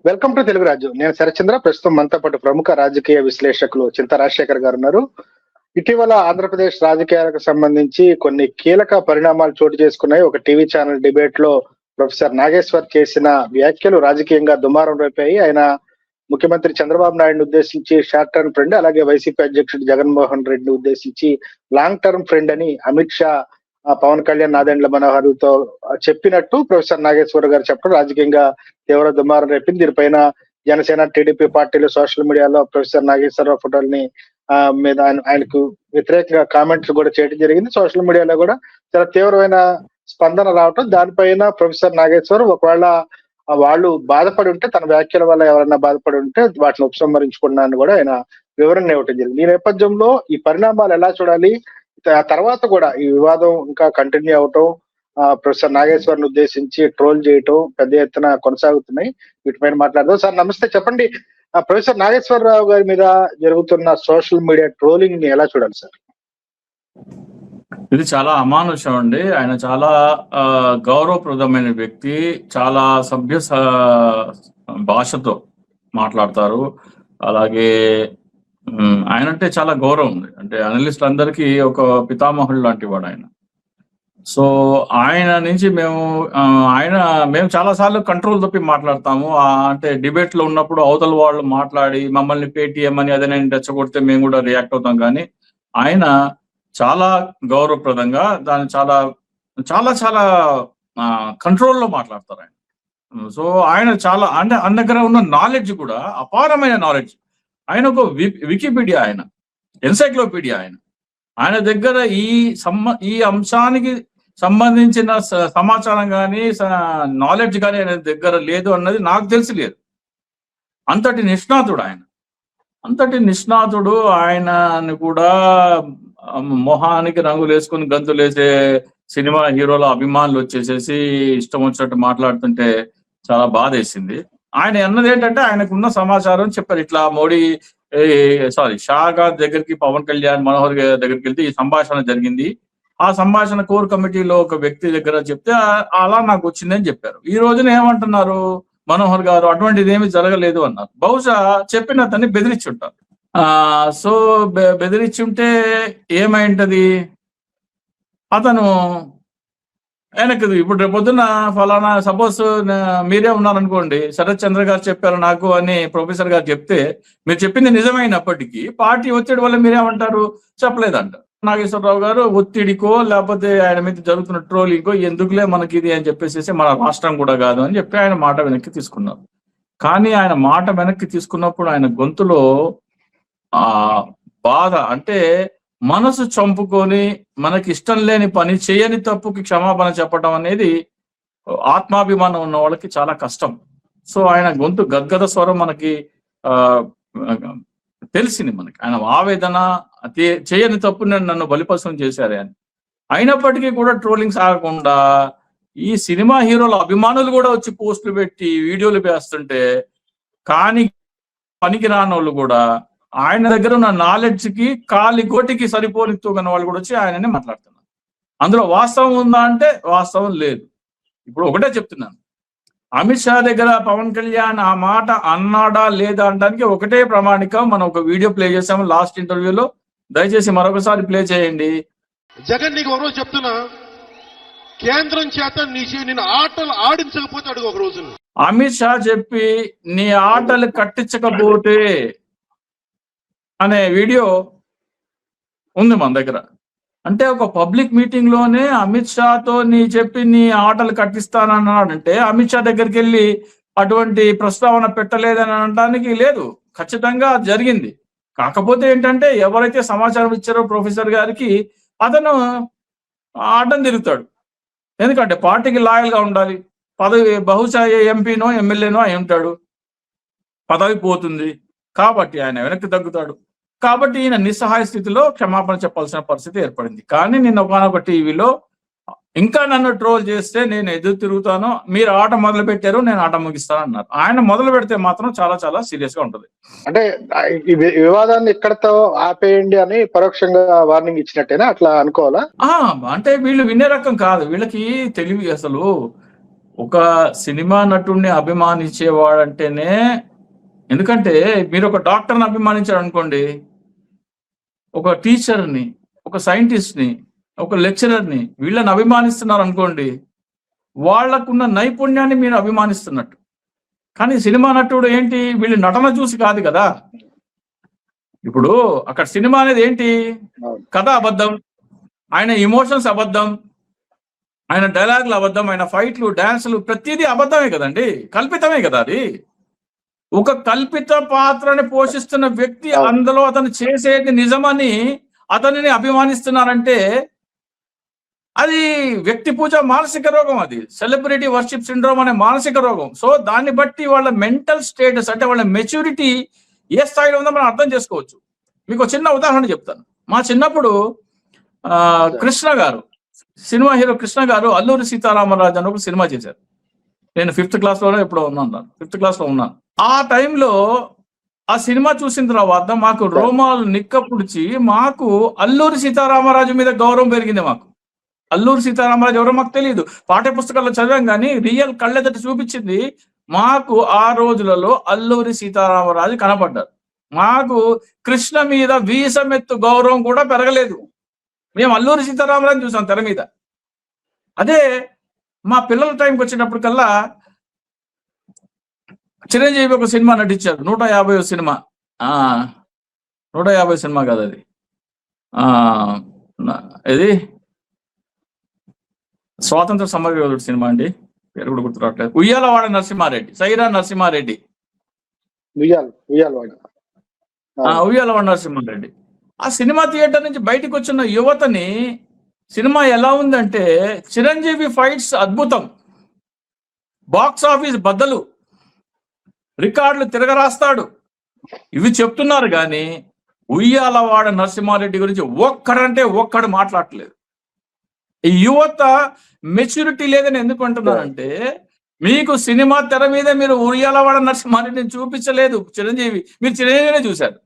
Welcome to Telugu రాజు. నేను శరచంద్ర. ప్రస్తుతం మనతో పాటు ప్రముఖ రాజకీయ విశ్లేషకులు చింతా రాజశేఖర్ గారు ఉన్నారు. ఇటీవల ఆంధ్రప్రదేశ్ రాజకీయాలకు సంబంధించి కొన్ని కీలక పరిణామాలు చోటు చేసుకున్నాయి. ఒక టీవీ ఛానల్ డిబేట్ లో ప్రొఫెసర్ నాగేశ్వర్ చేసిన వ్యాఖ్యలు రాజకీయంగా దుమారం రేపాయి. ఆయన ముఖ్యమంత్రి చంద్రబాబు నాయుడుని ఉద్దేశించి షార్ట్ టర్మ్ ఫ్రెండ్, అలాగే వైసీపీ అధ్యక్షుడు జగన్మోహన్ రెడ్డిని ఉద్దేశించి లాంగ్ టర్మ్ ఫ్రెండ్ అని అమిత్ షా పవన్ కళ్యాణ్, నాదెండ్ల మనోహర్ తో చెప్పినట్టు ప్రొఫెసర్ నాగేశ్వర్ గారు చెప్పడం రాజకీయంగా తీవ్ర దుమారం రేపింది. దీనిపైన జనసేన, టీడీపీ పార్టీలు సోషల్ మీడియాలో ప్రొఫెసర్ నాగేశ్వరరావు ఫోటోల్ని మీద ఆయనకు వ్యతిరేకంగా కామెంట్స్ కూడా చేయడం జరిగింది. సోషల్ మీడియాలో కూడా చాలా తీవ్రమైన స్పందన రావటం, దానిపైన ప్రొఫెసర్ నాగేశ్వర్ ఒకవేళ వాళ్ళు బాధపడి ఉంటే, తన వ్యాఖ్యల వల్ల ఎవరైనా బాధపడి ఉంటే వాటిని ఉపసంహరించుకున్నాను కూడా ఆయన వివరణ ఇవ్వటం జరిగింది. ఈ నేపథ్యంలో ఈ పరిణామాలు ఎలా చూడాలి, ఆ తర్వాత కూడా ఈ వివాదం ఇంకా కంటిన్యూ అవటం, ప్రొఫెసర్ నాగేశ్వర్ ని ఉద్దేశించి ట్రోల్ చేయటం పెద్ద ఎత్తున కొనసాగుతున్నాయి. వీటిపైన మాట్లాడదాం. సార్ నమస్తే. చెప్పండి, ప్రొఫెసర్ నాగేశ్వరరావు గారి మీద జరుగుతున్న సోషల్ మీడియా ట్రోలింగ్ ని ఎలా చూడాలి సార్? ఇది చాలా అమానుషం అండి. ఆయన చాలా గౌరవప్రదమైన వ్యక్తి, చాలా సభ్య భాషతో మాట్లాడతారు. అలాగే ఆయన అంటే చాలా గౌరవం ఉంది. అంటే అనలిస్ట్ అందరికీ ఒక పితామహుడు లాంటి వాడు ఆయన. సో ఆయన నుంచి మేము చాలా సార్లు కంట్రోల్ తప్పి మాట్లాడతాము. అంటే డిబేట్ లో ఉన్నప్పుడు అవతల వాళ్ళు మాట్లాడి మమ్మల్ని పేటీఎం అని అదే రెచ్చగొడితే మేము కూడా రియాక్ట్ అవుతాం. కానీ ఆయన చాలా గౌరవప్రదంగా దాన్ని చాలా చాలా చాలా కంట్రోల్లో మాట్లాడతారు ఆయన. సో ఆయన చాలా అంటే ఆయన దగ్గర ఉన్న నాలెడ్జ్ కూడా అపారమైన నాలెడ్జ్. ఆయన ఒక వికీపీడియా, ఆయన ఎన్సైక్లోపీడియా. ఆయన దగ్గర ఈ అంశానికి సంబంధించిన సమాచారం కానీ నాలెడ్జ్ కానీ ఆయన దగ్గర లేదు అన్నది నాకు తెలిసి లేదు. అంతటి నిష్ణాతుడు ఆయన, అంతటి నిష్ణాతుడు. ఆయనని కూడా మొహానికి రంగులు వేసుకుని గంతులేసే సినిమా హీరోల అభిమానులు వచ్చేసేసి ఇష్టం వచ్చినట్టు మాట్లాడుతుంటే చాలా బాధ వేసింది. ఆయన అన్నది ఏంటంటే ఆయనకున్న సమాచారం చెప్పారు. ఇట్లా షా గారి దగ్గరికి పవన్ కళ్యాణ్, మనోహర్ గారి దగ్గరికి వెళ్తే ఈ సంభాషణ జరిగింది. ఆ సంభాషణ కోర్ కమిటీలో ఒక వ్యక్తి దగ్గర చెప్తే అలా నాకు వచ్చిందని చెప్పారు. ఈ రోజున ఏమంటున్నారు మనోహర్ గారు, అటువంటిది ఏమి జరగలేదు అన్నారు. బహుశా చెప్పిన అతన్ని బెదిరించి ఉంటారు. సో బెదిరించి ఉంటే ఏమైంటది, అతను ఆయనకు ఇప్పుడు రేపు పొద్దున్న ఫలానా సపోజ్ మీరే ఉన్నారనుకోండి, శరత్ చంద్ర గారు చెప్పారు నాకు అని ప్రొఫెసర్ గారు చెప్తే, మీరు చెప్పింది నిజమైనప్పటికీ పార్టీ ఒత్తిడి వల్ల మీరేమంటారు, చెప్పలేదంట. నాగేశ్వరరావు గారు ఒత్తిడికో లేకపోతే ఆయన మీద జరుగుతున్న ట్రోలింగ్కో ఎందుకులే మనకి ఇది అని చెప్పేసి మన రాష్ట్రం కూడా కాదు అని చెప్పి ఆయన మాట వెనక్కి తీసుకున్నారు. కానీ ఆయన మాట వెనక్కి తీసుకున్నప్పుడు ఆయన గొంతులో బాధ, అంటే మనసు చంపుకొని మనకి ఇష్టం లేని పని, చేయని తప్పుకి క్షమాపణ చెప్పడం అనేది ఆత్మాభిమానం ఉన్న వాళ్ళకి చాలా కష్టం. సో ఆయన గొంతు గద్గద స్వరం మనకి తెలిసింది. మనకి ఆయన ఆవేదన, చేయని తప్పు నన్ను బలిపశం చేశారే అని. అయినప్పటికీ కూడా ట్రోలింగ్ సాగకుండా ఈ సినిమా హీరోల అభిమానులు కూడా వచ్చి పోస్టులు పెట్టి వీడియోలు వేస్తుంటే, కానీ పనికి రాని వాళ్ళు కూడా ఆయన దగ్గర ఉన్న నాలెడ్జ్ కి కాలి గోటికి సరిపోనిస్తున్న వాళ్ళు కూడా వచ్చి ఆయననే మాట్లాడుతున్నారు. అందులో వాస్తవం ఉందా అంటే వాస్తవం లేదు. ఇప్పుడు ఒకటే చెప్తున్నాను, అమిత్ షా దగ్గర పవన్ కళ్యాణ్ ఆ మాట అన్నాడా లేదా అనడానికి ఒకటే ప్రామాణికం. మనం ఒక వీడియో ప్లే చేసాము లాస్ట్ ఇంటర్వ్యూలో, దయచేసి మరొకసారి ప్లే చేయండి. జగన్ నీకు ఒక రోజు చెప్తున్నా, కేంద్రం చేత నేను ఆటలు ఆడించకపోతే అడుగు ఒక రోజు. అమిత్ షా చెప్పి నీ ఆటలు కట్టించకపోతే అనే వీడియో ఉంది మన దగ్గర. అంటే ఒక పబ్లిక్ మీటింగ్ లోనే అమిత్ షాతో చెప్పి నీ ఆటలు కట్టిస్తానన్నాడంటే అమిత్ షా దగ్గరికి వెళ్ళి అటువంటి ప్రస్తావన పెట్టలేదని అనడానికి లేదు. ఖచ్చితంగా జరిగింది. కాకపోతే ఏంటంటే ఎవరైతే సమాచారం ఇచ్చారో ప్రొఫెసర్ గారికి, అతను ఆటం తిరుగుతాడు. ఎందుకంటే పార్టీకి లాయల్ గా ఉండాలి. పదవి బహుశా ఎంపీనో ఎమ్మెల్యేనో అయి ఉంటాడు, పదవి పోతుంది కాబట్టి ఆయన వెనక్కి తగ్గుతాడు. కాబట్టి ఈయన నిస్సహాయ స్థితిలో క్షమాపణ చెప్పాల్సిన పరిస్థితి ఏర్పడింది. కానీ నేను ఒకనొక టీవీలో ఇంకా నన్ను ట్రోల్ చేస్తే నేను ఎదురు తిరుగుతాను, మీరు ఆట మొదలు పెట్టారు నేను ఆట ముగిస్తాను అన్నారు. ఆయన మొదలు పెడితే మాత్రం చాలా చాలా సీరియస్ గా ఉంటది. అంటే ఈ వివాదాన్ని ఇక్కడతో ఆపేయండి అని పరోక్షంగా వార్నింగ్ ఇచ్చినట్టేనా, అట్లా అనుకోవాలా? అంటే వీళ్ళు వినే రకం కాదు. వీళ్ళకి తెలివి అసలు ఒక సినిమా నటుడిని అభిమానించేవాడంటేనే, ఎందుకంటే మీరు ఒక డాక్టర్ని అభిమానించారు అనుకోండి, ఒక టీచర్ని, ఒక సైంటిస్ట్ని, ఒక లెక్చరర్ని, వీళ్ళని అభిమానిస్తున్నారు అనుకోండి, వాళ్లకున్న నైపుణ్యాన్ని మీరు అభిమానిస్తున్నట్టు. కానీ సినిమా నటుడు ఏంటి, వీళ్ళు నటన చూసి కాదు కదా. ఇప్పుడు అక్కడ సినిమా అనేది ఏంటి, కథ అబద్ధం, ఆయన ఎమోషన్స్ అబద్ధం, ఆయన డైలాగులు అబద్ధం, ఆయన ఫైట్లు, డాన్సులు, ప్రతిదీ అబద్ధమే కదండి, కల్పితమే కదా. అది ఒక కల్పిత పాత్రని పోషిస్తున్న వ్యక్తి అందులో అతను చేసేది నిజమని అతనిని అభిమానిస్తున్నారంటే అది వ్యక్తి పూజ మానసిక రోగం, అది సెలబ్రిటీ వర్షిప్ సిండ్రోమ్ అనే మానసిక రోగం. సో దాన్ని బట్టి వాళ్ళ మెంటల్ స్టేటస్ అంటే వాళ్ళ మెచ్యూరిటీ ఏ స్థాయిలో ఉందో మనం అర్థం చేసుకోవచ్చు. మీకు ఒక చిన్న ఉదాహరణ చెప్తాను. మా చిన్నప్పుడు కృష్ణ గారు, సినిమా హీరో కృష్ణ గారు అల్లూరి సీతారామరాజు అని ఒక సినిమా చేశారు. నేను 5th క్లాస్లోనే ఎప్పుడో ఉన్నాను, 5th క్లాస్లో ఉన్నాను. ఆ టైంలో ఆ సినిమా చూసిన తర్వాత మాకు రోమాలు నిక్కపుడిచి మాకు అల్లూరి సీతారామరాజు మీద గౌరవం పెరిగింది. మాకు అల్లూరి సీతారామరాజు ఎవరో మాకు తెలియదు, పాఠ్య పుస్తకాల్లో చదివాం, కానీ రియల్ కళ్ళెదట చూపించింది మాకు ఆ రోజులలో అల్లూరి సీతారామరాజు కనపడ్డారు. మాకు కృష్ణ మీద వీసమెత్తు గౌరవం కూడా పెరగలేదు. మేము అల్లూరి సీతారామరాజు చూసాం తెర మీద. అదే మా పిల్లల టైంకి వచ్చినప్పటికల్లా చిరంజీవి ఒక సినిమా నటించారు, 150వ సినిమా. 150 సినిమా కాదు అది, ఇది స్వాతంత్ర సమరయోధుడు సినిమా అండి, పేరు కూడా గుర్తురావట్లేదు. ఉయ్యాలవాడ నరసింహారెడ్డి, సైరా నరసింహారెడ్డి, ఉయ్యాలవాడ నరసింహారెడ్డి. ఆ సినిమా థియేటర్ నుంచి బయటకు వచ్చిన యువతని సినిమా ఎలా ఉందంటే, చిరంజీవి ఫైట్స్ అద్భుతం, బాక్స్ ఆఫీస్ బద్దలు, రికార్డులు తిరగరాస్తాడు, ఇవి చెప్తున్నారు. కానీ ఉయ్యాలవాడ నరసింహారెడ్డి గురించి ఒక్కడంటే ఒక్కడు మాట్లాడట్లేదు. ఈ యువత మెచ్యూరిటీ లేదని ఎందుకు అంటున్నానంటే, మీకు సినిమా తెర మీద మీరు ఉయ్యాలవాడ నరసింహారెడ్డిని చూపించలేదు చిరంజీవి, మీరు చిరంజీవినే చూశారు.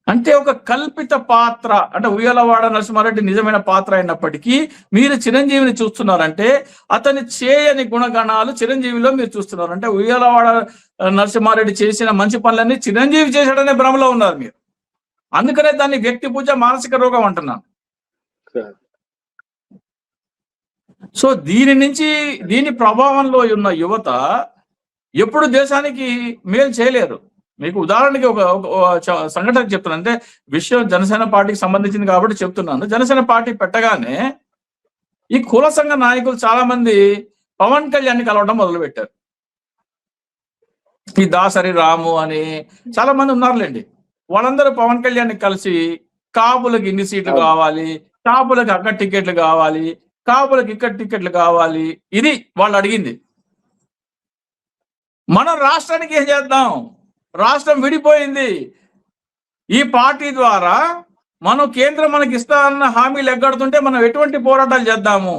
అంటే ఒక కల్పిత పాత్ర, అంటే ఉయ్యాలవాడ నరసింహారెడ్డి నిజమైన పాత్ర అయినప్పటికీ మీరు చిరంజీవిని చూస్తున్నారంటే అతని చేయని గుణగణాలు చిరంజీవిలో మీరు చూస్తున్నారు. అంటే ఉయ్యాలవాడ నరసింహారెడ్డి చేసిన మంచి పనులన్నీ చిరంజీవి చేశాడనే భ్రమలో ఉన్నారు మీరు. అందుకనే దాన్ని వ్యక్తి పూజ మానసిక రోగం అంటున్నాను. సో దీని ప్రభావంలో ఉన్న యువత ఎప్పుడు దేశానికి మేలు చేయలేరు. మీకు ఉదాహరణకి ఒక సంఘటన చెప్తున్నాను, అంటే విషయం జనసేన పార్టీకి సంబంధించింది కాబట్టి చెప్తున్నాను. జనసేన పార్టీ పెట్టగానే ఈ కుల సంఘ నాయకులు చాలా మంది పవన్ కళ్యాణ్ని కలవడం మొదలుపెట్టారు. ఈ దాసరి రాము అని చాలా మంది ఉన్నారులేండి. వాళ్ళందరూ పవన్ కళ్యాణ్ని కలిసి కాపులకు ఇన్ని సీట్లు కావాలి, కాపులకు అక్కడ టికెట్లు కావాలి, కాపులకు ఇక్కడ టికెట్లు కావాలి, ఇది వాళ్ళు అడిగింది. మనం రాష్ట్రానికి ఏం చేద్దాం, రాష్ట్రం విడిపోయింది. ఈ పార్టీ ద్వారా మనం కేంద్రం మనకి ఇస్తానన్న హామీలు ఎగ్గడుతుంటే మనం ఎటువంటి పోరాటాలు చేద్దాము,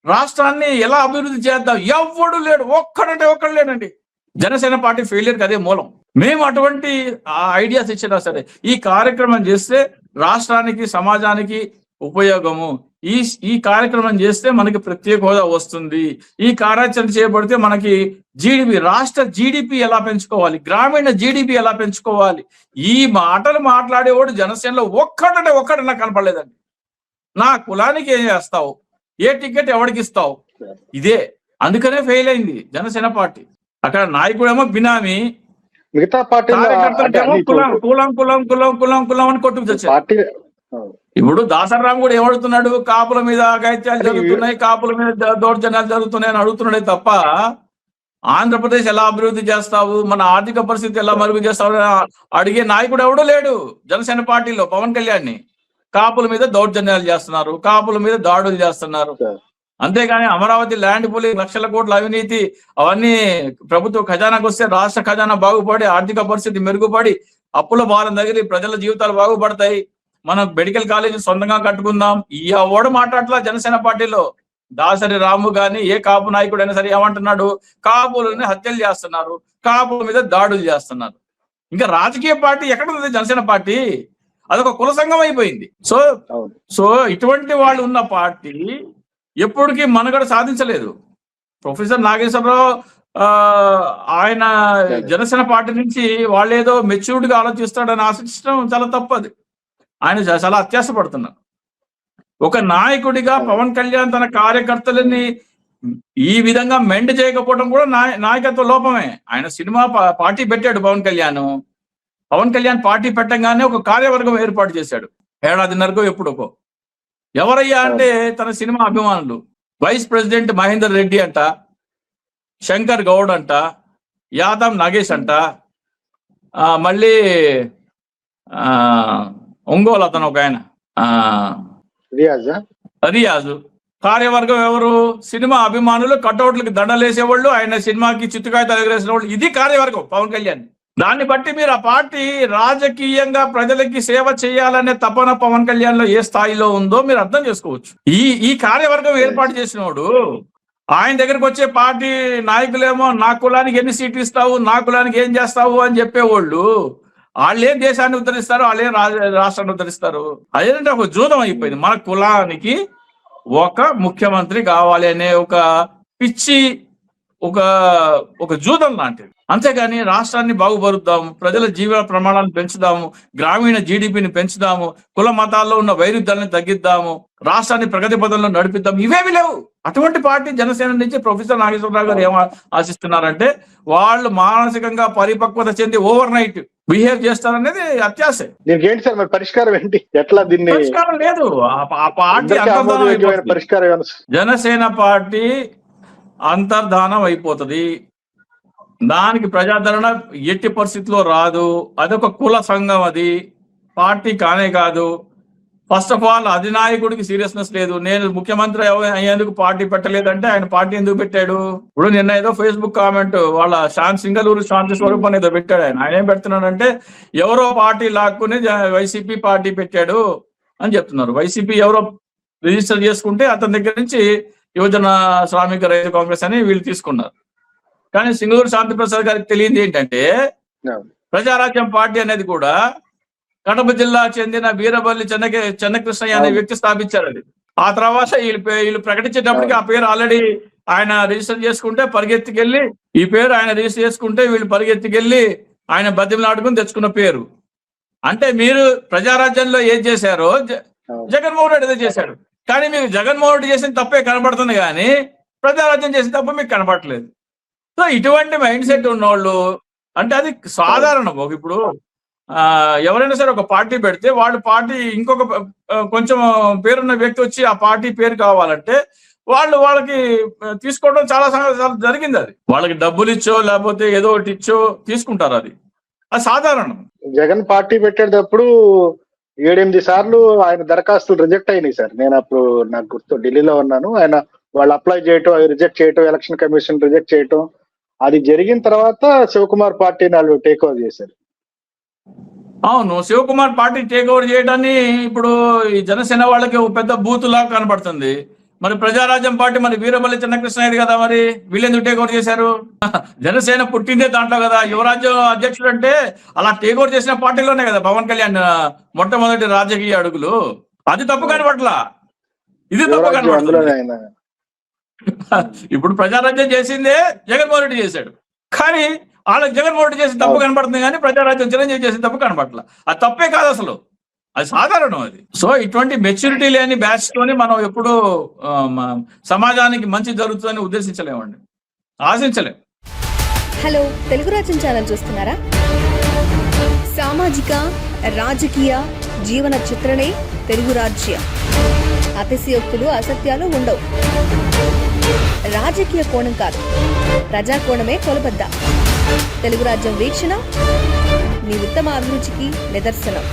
రాష్ట్రాన్ని ఎలా అభివృద్ధి చేద్దాం, ఎవడు లేడు, ఒక్కడంటే ఒక్కడు లేడండి. జనసేన పార్టీ ఫెయిలియర్కి అదే మూలం. మేము అటువంటి ఐడియాస్ ఇచ్చినా సరే ఈ కార్యక్రమం చేస్తే రాష్ట్రానికి సమాజానికి ఉపయోగము, ఈ కార్యక్రమం చేస్తే మనకి ప్రత్యేక హోదా వస్తుంది, ఈ కార్యాచరణ చేయబడితే మనకి జీడిపి, రాష్ట్ర జీడిపి ఎలా పెంచుకోవాలి, గ్రామీణ జీడిపి ఎలా పెంచుకోవాలి, ఈ మాటలు మాట్లాడేవాడు జనసేనలో ఒక్కడంటే ఒక్కడు నాకు కనపడలేదండి. నా కులానికి ఏం చేస్తావు, ఏ టికెట్ ఎవరికి ఇస్తావు, ఇదే. అందుకనే ఫెయిల్ అయింది జనసేన పార్టీ. అక్కడ నాయకుడేమో బినామీ, మిగతా కార్యకర్తలకేమో కులం కులం కులం కులం కులం కులం అని కొట్టుకు తెచ్చారు. ఇప్పుడు దాసరాం కూడా ఏమడుతున్నాడు, కాపుల మీద అఘాయిత్యాలు జరుగుతున్నాయి, కాపుల మీద దౌర్జన్యాలు జరుగుతున్నాయి అని అడుగుతున్నాడే తప్ప ఆంధ్రప్రదేశ్ ఎలా అభివృద్ధి చేస్తావు, మన ఆర్థిక పరిస్థితి ఎలా మరుగు చేస్తావు అడిగే నాయకుడు ఎవడూ లేడు జనసేన పార్టీలో. పవన్ కళ్యాణ్ని కాపుల మీద దౌర్జన్యాలు చేస్తున్నారు, కాపుల మీద దాడులు చేస్తున్నారు. అంతేగాని అమరావతి ల్యాండ్ పూలింగ్, లక్షల కోట్ల అవినీతి, అవన్నీ ప్రభుత్వ ఖజానాకు వస్తే రాష్ట్ర ఖజానా బాగుపడి, ఆర్థిక పరిస్థితి మెరుగుపడి, అప్పుల భారం తగిలి ప్రజల జీవితాలు బాగుపడతాయి, మనం మెడికల్ కాలేజీ సొంతంగా కట్టుకుందాం, ఈ ఓడ మాట్లాడలా జనసేన పార్టీలో. దాసరి రాము గాని ఏ కాపు నాయకుడైనా సరే ఏమంటున్నాడు, కాపులని హత్యలు చేస్తున్నారు, కాపుల మీద దాడులు చేస్తున్నారు. ఇంకా రాజకీయ పార్టీ ఎక్కడ ఉంది జనసేన పార్టీ? అదొక కుల సంఘం అయిపోయింది. సో ఇటువంటి వాళ్ళు ఉన్న పార్టీ ఎప్పటికీ మనుగడ సాధించలేదు. ప్రొఫెసర్ నాగేశ్వరరావు ఆయన జనసేన పార్టీ నుంచి వాళ్ళు ఏదో మెచ్యూర్డ్ గా ఆలోచిస్తాడని ఆశించడం చాలా తప్పది. ఆయన చాలా అత్యాశపడుతున్నారు. ఒక నాయకుడిగా పవన్ కళ్యాణ్ తన కార్యకర్తలని ఈ విధంగా మెండ్ చేయకపోవడం కూడా నాయకత్వ లోపమే. ఆయన సినిమా పార్టీ పెట్టాడు పవన్ కళ్యాణ్ పార్టీ పెట్టంగానే ఒక కార్యవర్గం ఏర్పాటు చేశాడు ఏడాదిన్నరకు ఎప్పుడుకో. ఎవరయ్యా అంటే తన సినిమా అభిమానులు. వైస్ ప్రెసిడెంట్ మహేందర్ రెడ్డి అంట, శంకర్ గౌడ్ అంట, యాదవ్ నాగేష్ అంట, మళ్ళీ ఒంగోలు అతను ఒక ఆయన రియాజు. కార్యవర్గం ఎవరు? సినిమా అభిమానులు, కట్అవుట్లకి దండలేసేవాళ్ళు, ఆయన సినిమాకి చిత్తుకాయతాలు ఎగరేసిన వాళ్ళు. ఇది కార్యవర్గం పవన్ కళ్యాణ్. దాన్ని బట్టి మీరు ఆ పార్టీ రాజకీయంగా ప్రజలకి సేవ చేయాలనే తపన పవన్ కళ్యాణ్ లో ఏ స్థాయిలో ఉందో మీరు అర్థం చేసుకోవచ్చు. ఈ కార్యవర్గం ఏర్పాటు చేసినోడు ఆయన దగ్గరకు వచ్చే పార్టీ నాయకులేమో నా కులానికి ఎన్ని సీట్లు ఇస్తావు, నా కులానికి ఏం చేస్తావు అని చెప్పేవాళ్ళు వాళ్ళేం దేశాన్ని ఉద్ధరిస్తారు, వాళ్ళేం రాష్ట్రాన్ని ఉద్ధరిస్తారు. అదేంటే ఒక జూదం అయిపోయింది. మన కులానికి ఒక ముఖ్యమంత్రి కావాలి అనే ఒక పిచ్చి ఒక జూదం లాంటిది. అంతేగాని రాష్ట్రాన్ని బాగుపరుద్దాము, ప్రజల జీవన ప్రమాణాలను పెంచుదాము, గ్రామీణ జీడిపిని పెంచుదాము, కుల మతాల్లో ఉన్న వైరుధ్యాలను తగ్గిద్దాము, రాష్ట్రాన్ని ప్రగతి పదంలో నడిపిద్దాం, ఇవేమి లేవు. అటువంటి పార్టీ జనసేన నుంచి ప్రొఫెసర్ నాగేశ్వరరావు గారు ఏం ఆశిస్తున్నారంటే వాళ్ళు మానసికంగా పరిపక్వత చెంది ఓవర్ నైట్ బిహేవ్ చేస్తారనేది అత్యాశ. దీనికి ఏంటి సార్ మరి పరిష్కారం ఏంటి? ఎట్లా దీన్ని? పరిష్కారం లేదు. ఆ పార్టీ పరిష్కారం జనసేన పార్టీ అంతర్ధానం అయిపోతుంది. దానికి ప్రజాదరణ ఎట్టి పరిస్థితిలో రాదు. అదొక కుల సంఘం, అది పార్టీ కానే కాదు. ఫస్ట్ ఆఫ్ ఆల్ అధినాయకుడికి సీరియస్నెస్ లేదు. నేను ముఖ్యమంత్రి అయ్యేందుకు పార్టీ పెట్టలేదంటే ఆయన పార్టీ ఎందుకు పెట్టాడు? ఇప్పుడు నిన్న ఏదో ఫేస్బుక్ కామెంట్ వాళ్ళ సింగళూరు శాంతి స్వరూప్ అని ఏదో పెట్టాడు. ఆయన ఏం పెడుతున్నాడంటే ఎవరో పార్టీ లాక్కుని వైసీపీ పార్టీ పెట్టాడు అని చెప్తున్నారు. వైసీపీ ఎవరో రిజిస్టర్ చేసుకుంటే అతని దగ్గర నుంచి యువజన శ్రామిక రైతు కాంగ్రెస్ అని వీళ్ళు తీసుకున్నారు. కానీ సింగళూరు శాంతి ప్రసాద్ గారికి తెలియంది ఏంటంటే ప్రజారాజ్యం పార్టీ అనేది కూడా కడప జిల్లా చెందిన వీరబల్లి చెన్నకృష్ణయ్య అనే వ్యక్తి స్థాపించారు. అది ఆ తర్వాత వీళ్ళు ప్రకటించేటప్పటికి ఆ పేరు ఆల్రెడీ ఆయన రిజిస్టర్ చేసుకుంటే పరిగెత్తికెళ్ళి ఈ పేరు ఆయన రిజిస్టర్ చేసుకుంటే వీళ్ళు పరిగెత్తికెళ్ళి ఆయన బతిమలాడుకుని తెచ్చుకున్న పేరు. అంటే మీరు ప్రజారాజ్యంలో ఏం చేశారో జగన్మోహన్ రెడ్డి చేశాడు. కానీ మీకు జగన్మోహన్ రెడ్డి చేసిన తప్పే కనబడుతుంది కానీ ప్రజారాజ్యం చేసిన తప్ప మీకు కనబడట్లేదు. సో ఇటువంటి మైండ్ సెట్ ఉన్నోళ్ళు అంటే అది సాధారణం. ఇప్పుడు ఎవరైనా సరే ఒక పార్టీ పెడితే వాళ్ళు పార్టీ ఇంకొక కొంచెం పేరున్న వ్యక్తి వచ్చి ఆ పార్టీ పేరు కావాలంటే వాళ్ళకి తీసుకోవడం చాలా జరిగింది. అది వాళ్ళకి డబ్బులు ఇచ్చో లేకపోతే ఏదో ఒకటి ఇచ్చో తీసుకుంటారు. అది సాధారణం. జగన్ పార్టీ పెట్టేటప్పుడు 7-8 సార్లు ఆయన దరఖాస్తులు రిజెక్ట్ అయినాయి సార్. నేను అప్పుడు నాకు గుర్తు ఢిల్లీలో ఉన్నాను. ఆయన వాళ్ళు అప్లై చేయటం, అవి రిజెక్ట్ చేయటం, ఎలక్షన్ కమిషన్ రిజెక్ట్ చేయటం, అది జరిగిన తర్వాత శివకుమార్ పార్టీని వాళ్ళు టేక్ ఓవర్ చేశారు. అవును, శివకుమార్ పార్టీ టేక్ ఓవర్ చేయడాన్ని ఇప్పుడు ఈ జనసేన వాళ్ళకి ఒక పెద్ద బూత్ లాగా కనబడుతుంది. మరి ప్రజారాజ్యం పార్టీ మరి వీరబల్లి చెన్నకృష్ణయ్య కదా, మరి వీళ్ళెందుకు టేక్ ఓవర్ చేశారు? జనసేన పుట్టిందే దాంట్లో కదా. యువరాజ్యం అధ్యక్షుడు అంటే అలా టేక్ ఓవర్ చేసిన పార్టీలోనే కదా పవన్ కళ్యాణ్ మొట్టమొదటి రాజకీయ అడుగులు. అది తప్పు కనబట్లా, ఇది తప్పు కనబడుతుంది. ఇప్పుడు ప్రజారాజ్యం చేసిందే జగన్మోహన్ రెడ్డి చేశాడు. కానీ వాళ్ళకి జగన్మోహన్ రెడ్డి చేసిన తప్పు కనబడుతుంది కానీ ప్రజారాజ్యం చిరంజీవి చేసిన తప్పు కనబట్ల. అది తప్పే కాదు అసలు, అది సాధారణం. అది సో ఇటువంటి మెచ్యూరిటీ లేని బ్యాచ్ తోని మనం ఎప్పుడు సమాజానికి మంచి జరుగుతుందని ఉద్దేశించలేమండి, ఆశించలేం. హలో, తెలుగు రాజ్యం ఛానల్ చూస్తున్నారా? సామాజిక రాజకీయ జీవన చిత్రణే తెలుగు రాజ్యం. అతిశయోక్తులు అసత్యాలు ఉండవు. రాజకీయ కోణం కాదు, ప్రజా కోణమే కొలబద్ద. తెలుగు రాజ్యం వీక్షణ మీ ఉత్తమ అభిరుచికి నిదర్శనం.